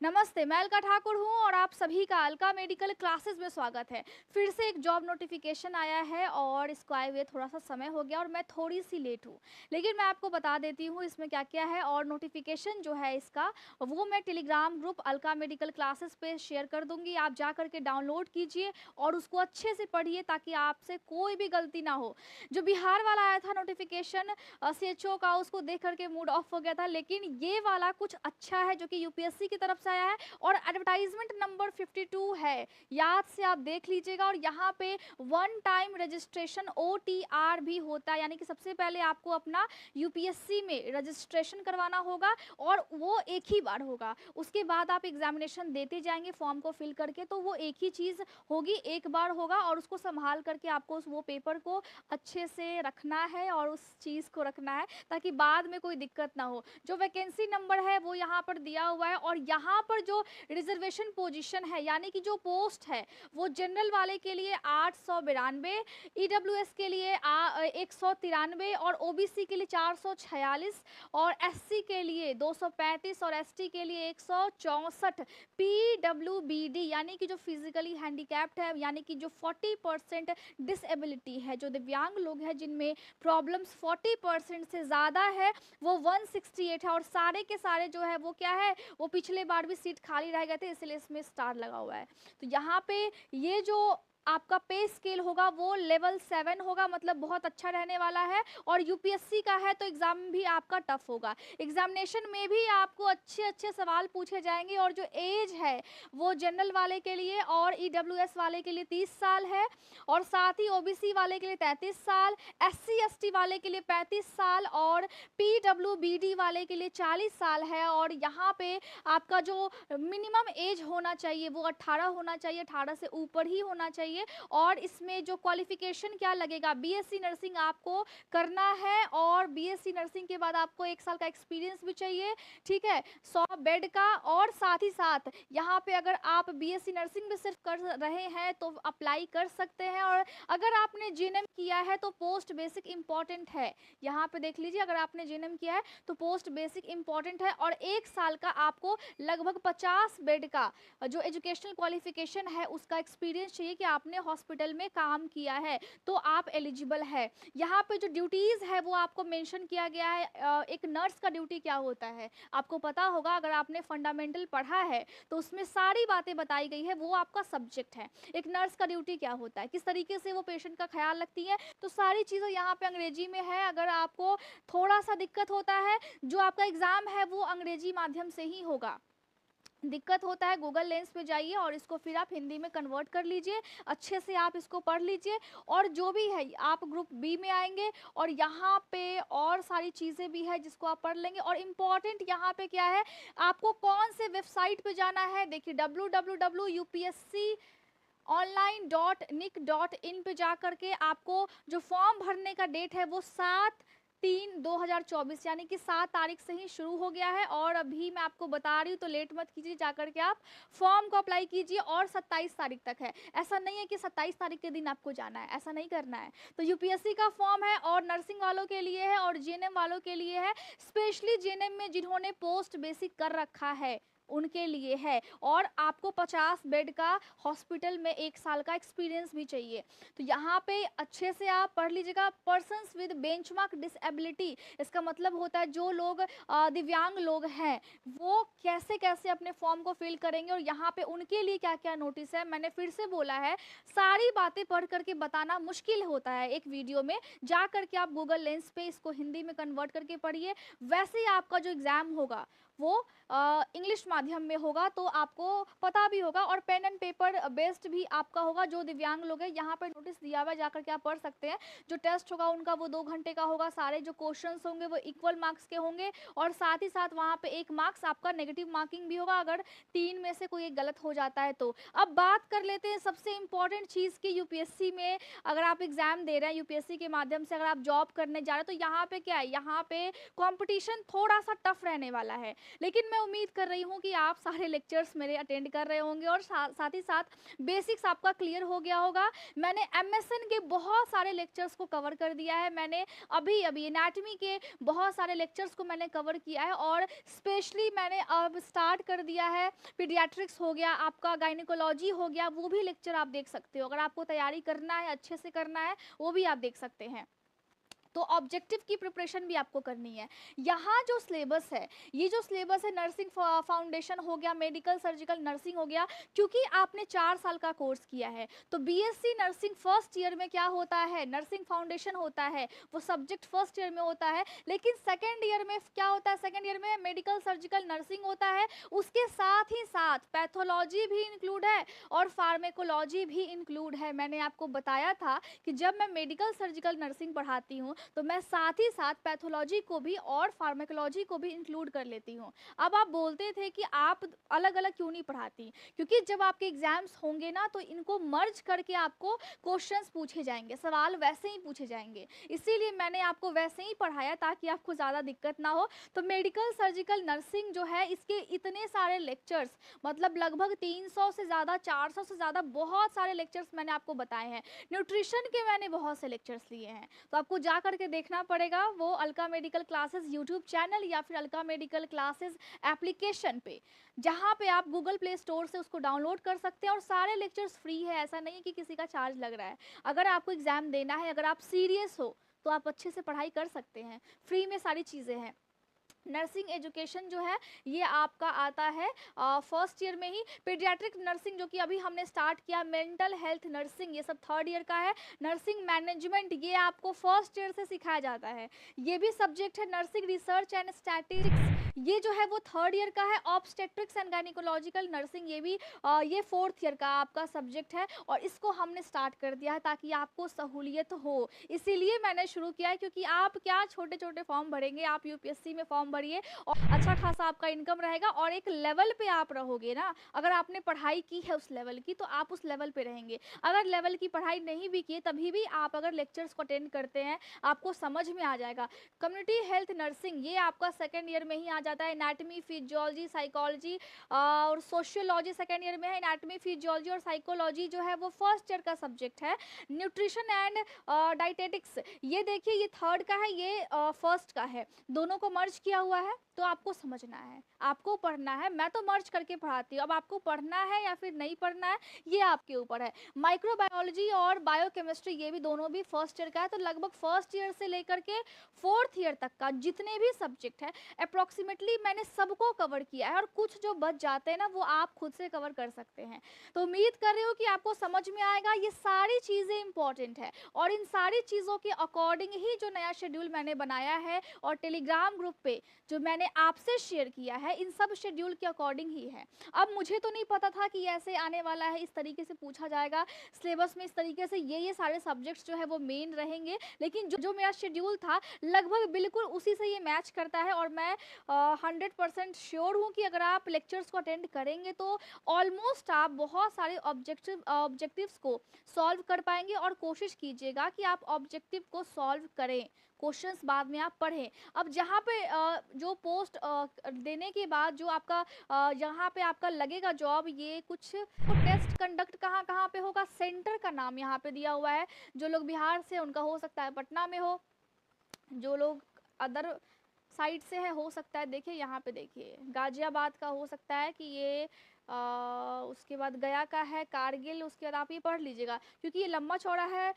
नमस्ते, मैं अलका ठाकुर हूँ और आप सभी का अलका मेडिकल क्लासेस में स्वागत है। फिर से एक जॉब नोटिफिकेशन आया है और इसको आए हुए थोड़ा सा समय हो गया और मैं थोड़ी सी लेट हूँ। लेकिन मैं आपको बता देती हूँ इसमें क्या-क्या है और नोटिफिकेशन जो है इसका वो मैं Telegram group Alka medical classes पे शेयर कर दूँगी। आप जा कर के डाउनलोड कीजिए और उसको अच्छे से पढ़िए ताकि आपसे कोई भी गलती ना हो। जो बिहार वाला आया था नोटिफिकेशन सीएचओ का, उसको देख कर के मूड ऑफ हो गया था, लेकिन ये वाला कुछ अच्छा है जो कि यूपीएससी की तरफ से आया है और एडवर्टाइजमेंट नंबर 52 है। याद से आप देख लीजिएगा और यहाँ पे वन टाइम रजिस्ट्रेशन ओटीआर भी होता है, यानी कि सबसे पहले आपको अपना यूपीएससी में रजिस्ट्रेशन करवाना होगा और वो एक ही बार होगा। उसके बाद आप एग्जामिनेशन देते जाएंगे फॉर्म को फिल करके, तो वो एक ही चीज़ होगी, एक बार होगा और उसको संभाल करके आपको वो पेपर को अच्छे से रखना है और उस चीज़ को रखना है ताकि बाद में कोई दिक्कत ना हो। जो वैकेंसी नंबर है वो यहाँ पर दिया हुआ है और यहाँ पर जो रिजर्वेशन पोजीशन है यानी कि जो पोस्ट है वो जनरल वाले के लिए 892, ईडब्ल्यूएस के लिए 193 और ओबीसी के लिए 446 और एससी के लिए 235 और एसटी के लिए 164। पीडब्ल्यूबीडी यानी कि जो फिजिकली हैंडीकैप्ड है, यानी कि जो 40% डिसेबिलिटी है, जो दिव्यांग लोग हैं जिनमें प्रॉब्लम्स 40% से ज़्यादा है, वो 168 है और सारे के सारे जो है वो क्या है, वो पिछले बार भी सीट खाली रह गए थे, इसलिए इसमें स्टार लगा हुआ है। तो यहाँ पे ये जो आपका पे स्केल होगा वो लेवल 7 होगा, मतलब बहुत अच्छा रहने वाला है और यूपीएससी का है तो एग्जाम भी आपका टफ होगा। एग्जामिनेशन में भी आपको अच्छे अच्छे सवाल पूछे जाएंगे और जो एज है वो जनरल वाले के लिए और ईडब्ल्यूएस वाले के लिए 30 साल है और साथ ही ओबीसी वाले के लिए 33 साल, एससी एसटी वाले के लिए 35 साल और पीडब्ल्यूबीडी वाले के लिए 40 साल है। और यहाँ पे आपका जो मिनिमम एज होना चाहिए वो 18 होना चाहिए, 18 से ऊपर ही होना चाहिए। और इसमें जो क्वालिफिकेशन क्या लगेगा, बीएससी नर्सिंग आपको करना है और बीएससी नर्सिंग के बाद आपको 1 साल का एक्सपीरियंस भी चाहिए, ठीक है, 100 बेड का। और साथ ही साथ यहाँ पे अगर आप बीएससी नर्सिंग भी सिर्फ कर रहे हैं तो अप्लाई कर सकते हैं और अगर आपने जीएनएम किया है तो पोस्ट बेसिक इंपॉर्टेंट है। यहाँ पे देख लीजिए, अगर आपने जीएनएम किया है तो पोस्ट बेसिक इंपॉर्टेंट है और 1 साल का आपको लगभग 50 बेड का जो एजुकेशनल क्वालिफिकेशन है उसका एक्सपीरियंस चाहिए कि आपने हॉस्पिटल में काम किया है, तो आप एलिजिबल है। यहाँ पे जो ड्यूटीज़ है वो आपको मेंशन किया गया है। एक नर्स का ड्यूटी क्या होता है आपको पता होगा, अगर आपने फंडामेंटल पढ़ा है तो उसमें सारी बातें बताई गई है, वो आपका सब्जेक्ट है। एक नर्स का ड्यूटी क्या होता है, किस तरीके से वो पेशेंट का ख्याल रखती है, तो सारी चीज़ें यहाँ पे अंग्रेजी में है। अगर आपको थोड़ा सा दिक्कत होता है, जो आपका एग्ज़ाम है वो अंग्रेजी माध्यम से ही होगा, दिक्कत होता है गूगल लेंस पे जाइए और इसको फिर आप हिंदी में कन्वर्ट कर लीजिए, अच्छे से आप इसको पढ़ लीजिए। और जो भी है आप ग्रुप बी में आएंगे और यहाँ पे और सारी चीज़ें भी है जिसको आप पढ़ लेंगे। और इम्पॉर्टेंट यहाँ पे क्या है, आपको कौन से वेबसाइट पे जाना है, देखिए www.upsc online.nic.in पे जा करके आपको जो फॉर्म भरने का डेट है वो 7/3/2024 यानी कि 7 तारीख से ही शुरू हो गया है। और अभी मैं आपको बता रही हूँ तो लेट मत कीजिए, जा करके आप फॉर्म को अप्लाई कीजिए और 27 तारीख तक है। ऐसा नहीं है कि 27 तारीख के दिन आपको जाना है, ऐसा नहीं करना है। तो यूपीएससी का फॉर्म है और नर्सिंग वालों के लिए है और जीएनएम वालों के लिए है, स्पेशली जीएनएम में जिन्होंने पोस्ट बेसिक कर रखा है उनके लिए है। और आपको 50 बेड का हॉस्पिटल में 1 साल का एक्सपीरियंस भी चाहिए। तो यहाँ पे अच्छे से आप पढ़ लीजिएगा। पर्सन्स विद बेंचमार्क डिसेबिलिटी, इसका मतलब होता है जो लोग दिव्यांग लोग हैं वो कैसे कैसे अपने फॉर्म को फिल करेंगे और यहाँ पे उनके लिए क्या क्या नोटिस है। मैंने फिर से बोला है, सारी बातें पढ़ करके बताना मुश्किल होता है एक वीडियो में, जा करके आप गूगल लेंस पे इसको हिंदी में कन्वर्ट करके पढ़िए। वैसे ही आपका जो एग्ज़ाम होगा वो इंग्लिश माध्यम में होगा, तो आपको पता भी होगा और पेन एंड पेपर बेस्ड भी आपका होगा। जो दिव्यांग लोग हैं यहाँ पर नोटिस दिया हुआ है, जाकर के आप पढ़ सकते हैं। जो टेस्ट होगा उनका वो 2 घंटे का होगा, सारे जो क्वेश्चंस होंगे वो इक्वल मार्क्स के होंगे और साथ ही साथ वहाँ पे 1 मार्क्स आपका नेगेटिव मार्किंग भी होगा अगर 3 में से कोई एक गलत हो जाता है तो। अब बात कर लेते हैं सबसे इम्पॉर्टेंट चीज़ की, यूपीएससी में अगर आप एग्जाम दे रहे हैं, यूपीएससी के माध्यम से अगर आप जॉब करने जा रहे हैं तो यहाँ पे क्या है, यहाँ पे कॉम्पिटिशन थोड़ा सा टफ रहने वाला है। लेकिन मैं उम्मीद कर रही हूँ कि आप सारे लेक्चर्स मेरे अटेंड कर रहे होंगे और साथ ही साथ बेसिक्स आपका क्लियर हो गया होगा। मैंने एमएसएन के बहुत सारे लेक्चर्स को कवर कर दिया है। मैंने अभी अभी एनाटॉमी के बहुत सारे लेक्चर्स को मैंने कवर किया है और स्पेशली मैंने अब स्टार्ट कर दिया है पीडियाट्रिक्स हो गया, आपका गायनिकोलॉजी हो गया, वो भी लेक्चर आप देख सकते हो। अगर आपको तैयारी करना है, अच्छे से करना है, वो भी आप देख सकते हैं। तो ऑब्जेक्टिव की प्रिपरेशन भी आपको करनी है। यहाँ जो सिलेबस है, ये जो सिलेबस है नर्सिंग फाउंडेशन हो गया, मेडिकल सर्जिकल नर्सिंग हो गया, क्योंकि आपने 4 साल का कोर्स किया है तो बीएससी नर्सिंग फर्स्ट ईयर में क्या होता है, नर्सिंग फाउंडेशन होता है, वो सब्जेक्ट फर्स्ट ईयर में होता है। लेकिन सेकेंड ईयर में क्या होता है, सेकेंड ईयर में मेडिकल सर्जिकल नर्सिंग होता है, उसके साथ ही साथ पैथोलॉजी भी इंक्लूड है और फार्मेकोलॉजी भी इंक्लूड है। मैंने आपको बताया था कि जब मैं मेडिकल सर्जिकल नर्सिंग पढ़ाती हूँ तो मैं साथ ही साथ पैथोलॉजी को भी और फार्मेकोलॉजी को भी इंक्लूड कर लेती हूँ। अब आप बोलते थे कि आप अलग अलग क्यों नहीं पढ़ाती, क्योंकि जब आपके एग्जाम्स होंगे ना तो इनको मर्ज करके आपको क्वेश्चंस पूछे जाएंगे, सवाल वैसे ही पूछे जाएंगे, इसीलिए मैंने आपको वैसे ही पढ़ाया ताकि आपको ज़्यादा दिक्कत ना हो। तो मेडिकल सर्जिकल नर्सिंग जो है इसके इतने सारे लेक्चर्स, मतलब लगभग 300 से ज़्यादा, 400 से ज़्यादा बहुत सारे लेक्चर्स मैंने आपको बताए हैं। न्यूट्रिशन के मैंने बहुत से लेक्चर्स लिए हैं, तो आपको जा करके देखना पड़ेगा वो Alka medical classes YouTube channel या फिर अलका मेडिकल क्लासेस एप्लीकेशन पे, जहाँ पे आप गूगल प्ले स्टोर से उसको डाउनलोड कर सकते हैं और सारे लेक्चर्स फ्री है, ऐसा नहीं है कि किसी का चार्ज लग रहा है। अगर आपको एग्जाम देना है, अगर आप सीरियस हो तो आप अच्छे से पढ़ाई कर सकते हैं, फ्री में सारी चीज़ें हैं। नर्सिंग एजुकेशन जो है ये आपका आता है फर्स्ट ईयर में ही। पीडियाट्रिक नर्सिंग जो कि अभी हमने स्टार्ट किया, मेंटल हेल्थ नर्सिंग ये सब थर्ड ईयर का है। नर्सिंग मैनेजमेंट ये आपको फर्स्ट ईयर से सिखाया जाता है, ये भी सब्जेक्ट है। नर्सिंग रिसर्च एंड स्टैटिस्टिक्स ये जो है वो थर्ड ईयर का है। ऑब्स्टेट्रिक्स एंड गायनिकोलॉजिकल नर्सिंग ये भी ये फोर्थ ईयर का आपका सब्जेक्ट है और इसको हमने स्टार्ट कर दिया है ताकि आपको सहूलियत हो, इसीलिए मैंने शुरू किया है। क्योंकि आप क्या छोटे छोटे फॉर्म भरेंगे, आप यूपीएससी में फॉर्म भरिए और अच्छा खासा आपका इनकम रहेगा और एक लेवल पे आप रहोगे ना। अगर आपने पढ़ाई की है उस लेवल की तो आप उस लेवल पे रहेंगे। अगर लेवल की पढ़ाई नहीं भी की तभी भी आप अगर लेक्चर्स को अटेंड करते हैं आपको समझ में आ जाएगा। कम्युनिटी हेल्थ नर्सिंग ये आपका सेकेंड ईयर में ही आ जाता है। एनाटमी, फिजियोलॉजी, साइकोलॉजी और सोशियोलॉजी सेकेंड ईयर में है। एनाटमी, फिजियोलॉजी और साइकोलॉजी जो है वो फर्स्ट ईयर का सब्जेक्ट है। न्यूट्रिशन एंड डाइटेटिक्स ये देखिए ये थर्ड का है, ये फर्स्ट का है, दोनों को मर्ज किया हुआ है। तो आपको समझना है, आपको पढ़ना है। मैं तो मर्ज करके पढ़ाती हूँ, अब आपको पढ़ना है या फिर नहीं पढ़ना है ये आपके ऊपर है। माइक्रोबायोलॉजी और बायोकेमिस्ट्री ये भी दोनों भी फर्स्ट ईयर का है। तो लगभग फर्स्ट ईयर से लेकर के फोर्थ ईयर तक का जितने भी सब्जेक्ट है अप्रॉक्सीमेटली मैंने सबको कवर किया है और कुछ जो बच जाते हैं ना वो आप खुद से कवर कर सकते हैं। तो उम्मीद कर रही हूँ कि आपको समझ में आएगा। ये सारी चीज़ें इंपॉर्टेंट है और इन सारी चीज़ों के अकॉर्डिंग ही जो नया शेड्यूल मैंने बनाया है और टेलीग्राम ग्रुप पे जो मैंने आपसे शेयर किया है इन सब शेड्यूल के अकॉर्डिंग ही है। अब मुझे तो नहीं पता था कि ऐसे आने वाला है, इस तरीके से पूछा जाएगा सिलेबस में, इस तरीके से ये सारे सब्जेक्ट्स जो है वो मेन रहेंगे। लेकिन जो मेरा शेड्यूल था लगभग बिल्कुल उसी से ये मैच करता है और मैं 100% श्योर हूँ कि अगर आप लेक्चर्स को अटेंड करेंगे तो ऑलमोस्ट आप बहुत सारे ऑब्जेक्टिव्स को सॉल्व कर पाएंगे। और कोशिश कीजिएगा कि आप ऑब्जेक्टिव को सॉल्व करें, क्वेश्चंस बाद में आप पढ़ें। अब जहाँ पे जो पोस्ट देने के बाद जो आपका यहाँ पे आपका लगेगा जॉब, ये कुछ टेस्ट कंडक्ट कहाँ कहाँ पे होगा, सेंटर का नाम यहाँ पे दिया हुआ है। जो लोग बिहार से उनका हो सकता है पटना में हो, जो लोग अदर साइड से है हो सकता है, देखिए यहाँ पे देखिए गाजियाबाद का हो सकता है कि ये उसके बाद गया का है, कारगिल, उसके बाद आप ये पढ़ लीजिएगा क्योंकि ये लंबा चौड़ा है।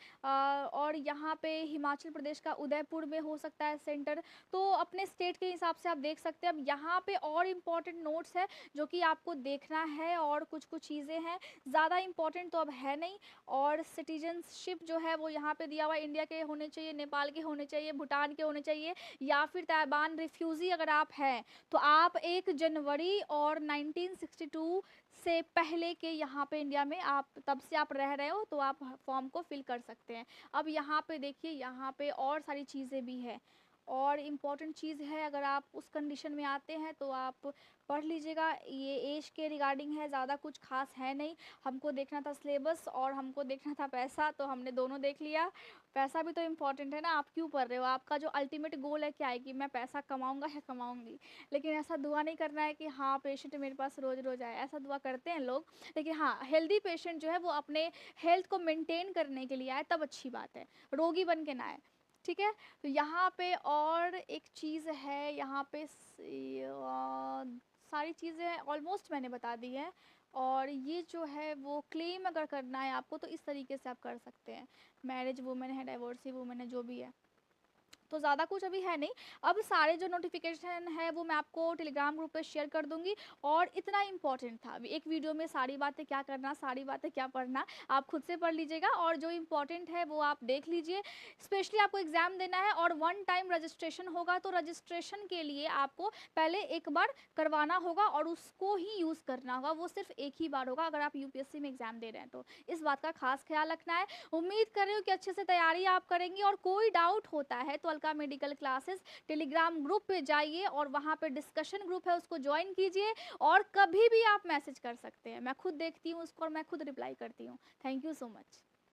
और यहाँ पे हिमाचल प्रदेश का उदयपुर में हो सकता है सेंटर, तो अपने स्टेट के हिसाब से आप देख सकते हैं। अब यहाँ पे और इम्पॉर्टेंट नोट्स है जो कि आपको देखना है और कुछ कुछ चीज़ें हैं, ज़्यादा इम्पॉर्टेंट तो अब है नहीं। और सिटीजनशिप जो है वो यहाँ पे दिया हुआ है, इंडिया के होने चाहिए, नेपाल के होने चाहिए, भूटान के होने चाहिए या फिर ताइवान रिफ्यूज़ी अगर आप हैं तो आप 1 जनवरी और 1962 से पहले के यहाँ पे इंडिया में आप तब से आप रह रहे हो तो आप फॉर्म को फिल कर सकते हैं। अब यहाँ पे देखिए यहाँ पे और सारी चीज़ें भी है, और इम्पॉर्टेंट चीज़ है, अगर आप उस कंडीशन में आते हैं तो आप पढ़ लीजिएगा। ये एज के रिगार्डिंग है, ज़्यादा कुछ खास है नहीं। हमको देखना था सिलेबस और हमको देखना था पैसा, तो हमने दोनों देख लिया। पैसा भी तो इम्पॉर्टेंट है ना, आप क्यों पढ़ रहे हो, आपका जो अल्टीमेट गोल है क्या है कि मैं पैसा कमाऊंगा या कमाऊंगी। लेकिन ऐसा दुआ नहीं करना है कि हाँ पेशेंट मेरे पास रोज़ रोज़ आए, ऐसा दुआ करते हैं लोग। लेकिन हाँ हेल्दी पेशेंट जो है वो अपने हेल्थ को मेंटेन करने के लिए आए, तब अच्छी बात है, रोगी बन के ना आए। ठीक है। तो यहाँ पे और एक चीज़ है, यहाँ पे सारी चीज़ें ऑलमोस्ट मैंने बता दी हैं। और ये जो है वो क्लेम अगर करना है आपको तो इस तरीके से आप कर सकते हैं, मैरिज वुमेन है, डाइवोर्सी वुमेन है, जो भी है। तो ज़्यादा कुछ अभी है नहीं। अब सारे जो नोटिफिकेशन है वो मैं आपको टेलीग्राम ग्रुप पे शेयर कर दूंगी। और इतना इम्पॉर्टेंट था, अभी एक वीडियो में सारी बातें क्या करना, सारी बातें क्या पढ़ना, आप खुद से पढ़ लीजिएगा और जो इम्पॉर्टेंट है वो आप देख लीजिए। स्पेशली आपको एग्ज़ाम देना है और वन टाइम रजिस्ट्रेशन होगा, तो रजिस्ट्रेशन के लिए आपको पहले एक बार करवाना होगा और उसको ही यूज़ करना होगा, वो सिर्फ एक ही बार होगा अगर आप यूपीएससी में एग्ज़ाम दे रहे हैं तो। इस बात का खास ख्याल रखना है। उम्मीद कर रही हूँ कि अच्छे से तैयारी आप करेंगी, और कोई डाउट होता है तो Alka medical classes Telegram group पे जाइए और वहाँ पे डिस्कशन ग्रुप है उसको ज्वाइन कीजिए। और कभी भी आप मैसेज कर सकते हैं, मैं खुद देखती हूँ उसको और मैं खुद रिप्लाई करती हूँ। Thank you so much.